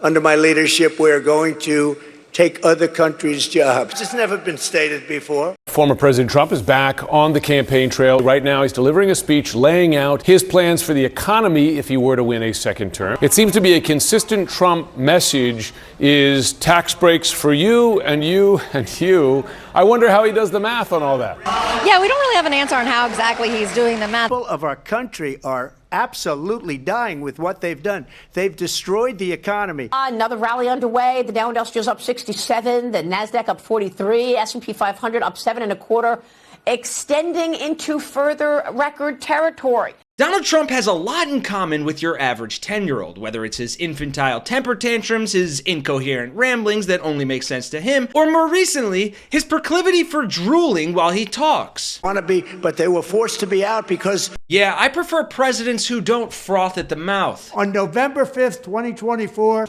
Under my leadership, we're going to take other countries' jobs. It's never been stated before. Former President Trump is back on the campaign trail. Right now, he's delivering a speech laying out his plans for the economy if he were to win a second term. It seems to be a consistent Trump message is tax breaks for you and you and you. I wonder how he does the math on all that. Yeah, we don't really have an answer on how exactly he's doing the math. People of our country are absolutely dying with what they've done. They've destroyed the economy. Another rally underway. The Dow Industrial's up 67, the Nasdaq up 43, S&P 500 up 7.25, extending into further record territory. Donald Trump has a lot in common with your average 10-year-old, whether it's his infantile temper tantrums, his incoherent ramblings that only make sense to him, or more recently, his proclivity for drooling while he talks. But they were forced to be out because... Yeah, I prefer presidents who don't froth at the mouth. On November 5th, 2024...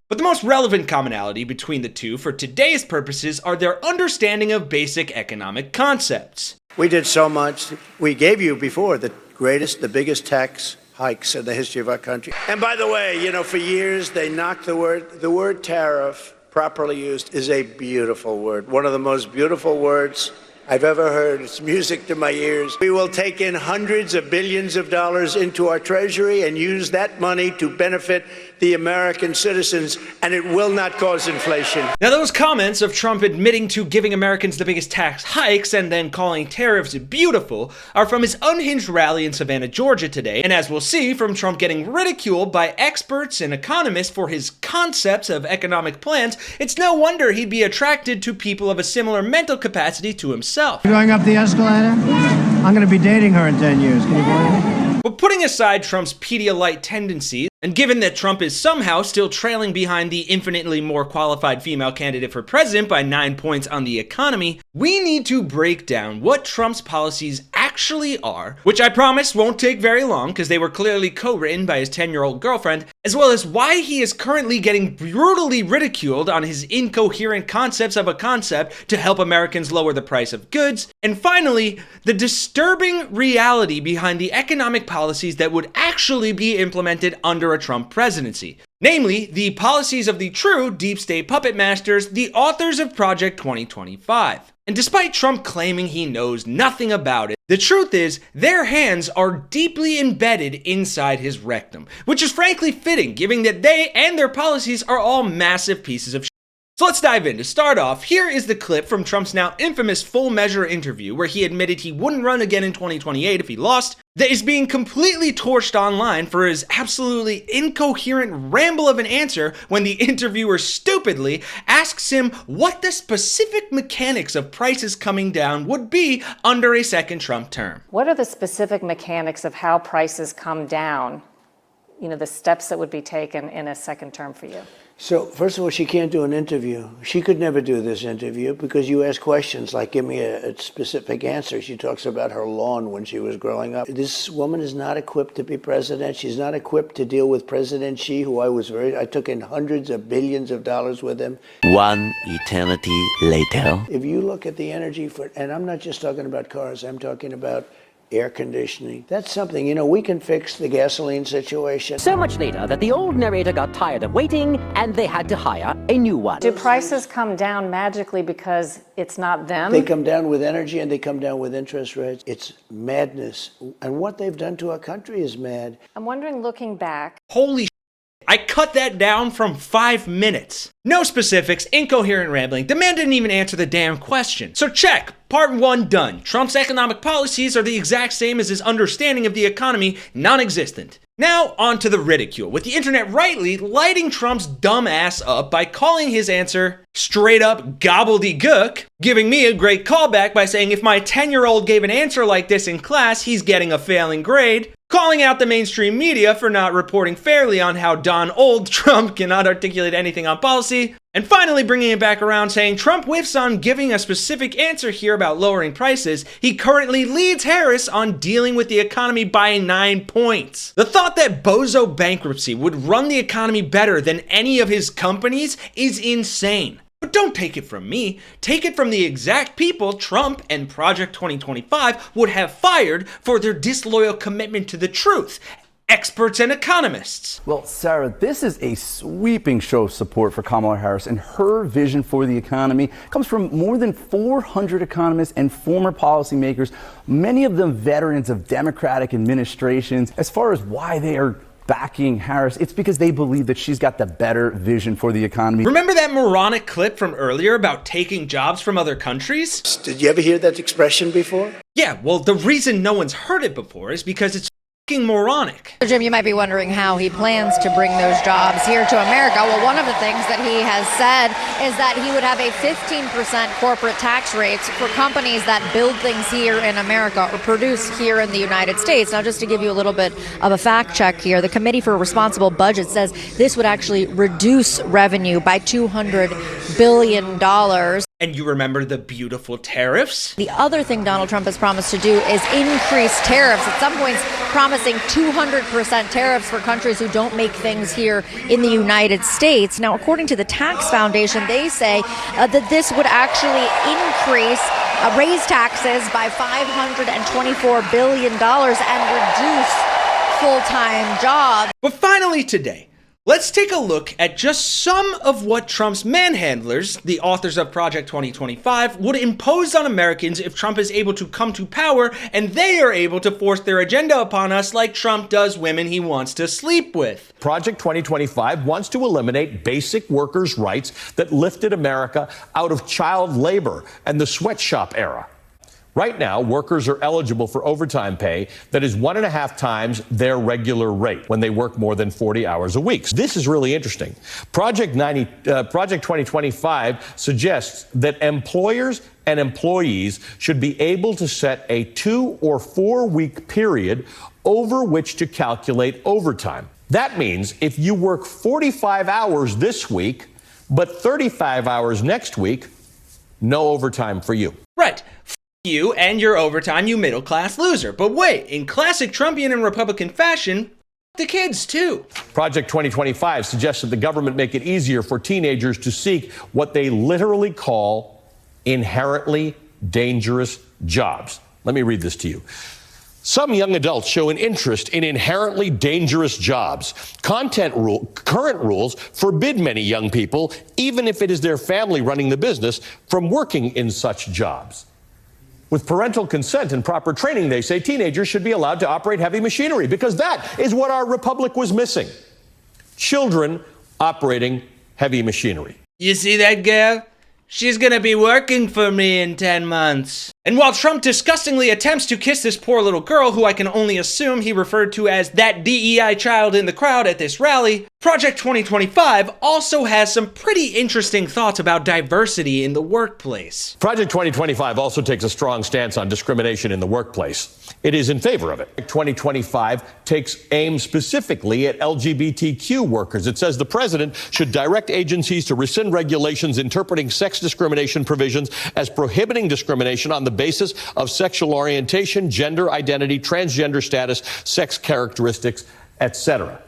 But the most relevant commonality between the two for today's purposes are their understanding of basic economic concepts. We did so much. We gave you before the biggest tax hikes in the history of our country. And by the way, for years they knocked the word tariff, properly used, is a beautiful word. One of the most beautiful words I've ever heard. It's music to my ears. We will take in hundreds of billions of dollars into our treasury and use that money to benefit the American citizens, and it will not cause inflation. Now, those comments of Trump admitting to giving Americans the biggest tax hikes and then calling tariffs beautiful are from his unhinged rally in Savannah, Georgia today, and as we'll see, from Trump getting ridiculed by experts and economists for his concepts of economic plans, it's no wonder he'd be attracted to people of a similar mental capacity to himself. You going up the escalator? I'm going to be dating her in 10 years. Can you believe it? But putting aside Trump's Pedialyte tendencies, and given that Trump is somehow still trailing behind the infinitely more qualified female candidate for president by 9 points on the economy, we need to break down what Trump's policies actually are, which I promise won't take very long because they were clearly co-written by his 10-year-old girlfriend, as well as why he is currently getting brutally ridiculed on his incoherent concepts of a concept to help Americans lower the price of goods, and finally, the disturbing reality behind the economic policies that would actually be implemented under a Trump presidency. Namely, the policies of the true deep state puppet masters, the authors of Project 2025. And despite Trump claiming he knows nothing about it, the truth is their hands are deeply embedded inside his rectum, which is frankly fitting given that they and their policies are all massive pieces of shit. So let's dive in. To start off, here is the clip from Trump's now infamous Full Measure interview where he admitted he wouldn't run again in 2028 if he lost, that is being completely torched online for his absolutely incoherent ramble of an answer when the interviewer stupidly asks him what the specific mechanics of prices coming down would be under a second Trump term. What are the specific mechanics of how prices come down? The steps that would be taken in a second term for you? So, first of all, she can't do an interview. She could never do this interview because you ask questions like, give me a specific answer. She talks about her lawn when she was growing up. This woman is not equipped to be president. She's not equipped to deal with President Xi, who I took in hundreds of billions of dollars with him. One eternity later. If you look at the energy and I'm not just talking about cars, I'm talking about air conditioning. That's something, we can fix the gasoline situation. So much later that the old narrator got tired of waiting and they had to hire a new one. Do prices come down magically because it's not them? They come down with energy and they come down with interest rates. It's madness. And what they've done to our country is mad. I'm wondering, looking back. Holy shit. I cut that down from 5 minutes. No specifics, incoherent rambling. The man didn't even answer the damn question. So check. Part 1 done. Trump's economic policies are the exact same as his understanding of the economy, non-existent. Now on to the ridicule, with the internet rightly lighting Trump's dumb ass up by calling his answer straight up gobbledygook, giving me a great callback by saying if my 10-year-old gave an answer like this in class, he's getting a failing grade, calling out the mainstream media for not reporting fairly on how Old Trump cannot articulate anything on policy, and finally bringing it back around saying Trump whiffs on giving a specific answer here about lowering prices. He currently leads Harris on dealing with the economy by 9 points. The thought that bozo bankruptcy would run the economy better than any of his companies is insane. But don't take it from me. Take it from the exact people Trump and Project 2025 would have fired for their disloyal commitment to the truth. experts and economists. Well, Sarah, this is a sweeping show of support for Kamala Harris, and her vision for the economy comes from more than 400 economists and former policymakers, many of them veterans of Democratic administrations. As far as why they are backing Harris, it's because they believe that she's got the better vision for the economy. Remember that moronic clip from earlier about taking jobs from other countries? Did you ever hear that expression before? Yeah, well, the reason no one's heard it before is because it's fucking moronic. Jim, you might be wondering how he plans to bring those jobs here to America. Well, one of the things that he has said is that he would have a 15% corporate tax rate for companies that build things here in America or produce here in the United States. Now, just to give you a little bit of a fact check here, the Committee for Responsible Budget says this would actually reduce revenue by $200 billion. And you remember the beautiful tariffs? The other thing Donald Trump has promised to do is increase tariffs. At some points, promising 200% tariffs for countries who don't make things here in the United States. Now, according to the Tax Foundation, they say that this would actually raise taxes by $524 billion and reduce full-time jobs. But finally today, let's take a look at just some of what Trump's manhandlers, the authors of Project 2025, would impose on Americans if Trump is able to come to power and they are able to force their agenda upon us like Trump does women he wants to sleep with. Project 2025 wants to eliminate basic workers' rights that lifted America out of child labor and the sweatshop era. Right now, workers are eligible for overtime pay that is 1.5 times their regular rate when they work more than 40 hours a week. This is really interesting. Project 2025 suggests that employers and employees should be able to set a 2 or 4 week period over which to calculate overtime. That means if you work 45 hours this week, but 35 hours next week, no overtime for you. Right. You and your overtime, you middle-class loser. But wait, in classic Trumpian and Republican fashion, the kids too. Project 2025 suggests that the government make it easier for teenagers to seek what they literally call inherently dangerous jobs. Let me read this to you. Some young adults show an interest in inherently dangerous jobs. Current rules forbid many young people, even if it is their family running the business, from working in such jobs. With parental consent and proper training, they say teenagers should be allowed to operate heavy machinery because that is what our republic was missing. Children operating heavy machinery. You see that girl? She's gonna be working for me in 10 months. And while Trump disgustingly attempts to kiss this poor little girl, who I can only assume he referred to as that DEI child in the crowd at this rally, Project 2025 also has some pretty interesting thoughts about diversity in the workplace. Project 2025 also takes a strong stance on discrimination in the workplace. It is in favor of it. 2025 takes aim specifically at LGBTQ workers. It says the president should direct agencies to rescind regulations interpreting sex discrimination provisions as prohibiting discrimination on the basis of sexual orientation, gender identity, transgender status, sex characteristics, etc.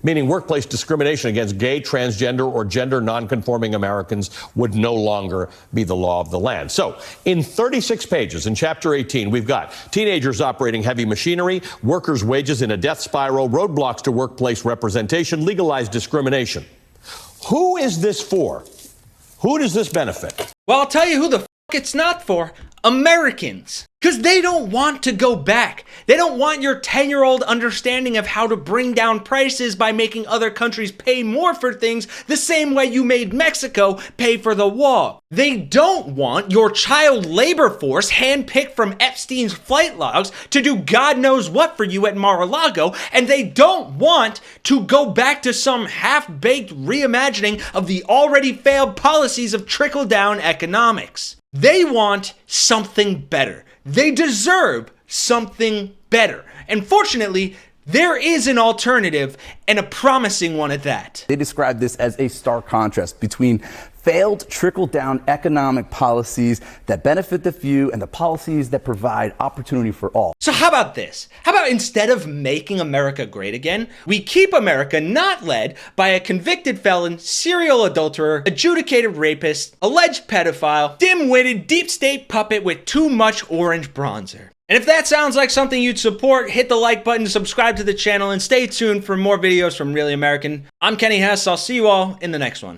Meaning workplace discrimination against gay, transgender, or gender nonconforming Americans would no longer be the law of the land. So, in 36 pages in Chapter 18, we've got teenagers operating heavy machinery, workers' wages in a death spiral, roadblocks to workplace representation, legalized discrimination. Who is this for? Who does this benefit? Well, I'll tell you who the f*** it's not for. Americans. Because they don't want to go back. They don't want your 10-year-old understanding of how to bring down prices by making other countries pay more for things the same way you made Mexico pay for the wall. They don't want your child labor force handpicked from Epstein's flight logs to do God knows what for you at Mar-a-Lago, and they don't want to go back to some half-baked reimagining of the already failed policies of trickle-down economics. They want something better. They deserve something better. And fortunately, there is an alternative, and a promising one at that. They describe this as a stark contrast between failed trickle-down economic policies that benefit the few and the policies that provide opportunity for all. So how about this? How about instead of making America great again, we keep America not led by a convicted felon, serial adulterer, adjudicated rapist, alleged pedophile, dim-witted deep state puppet with too much orange bronzer. And if that sounds like something you'd support, hit the like button, subscribe to the channel, and stay tuned for more videos from Really American. I'm Kenny Hesse. I'll see you all in the next one.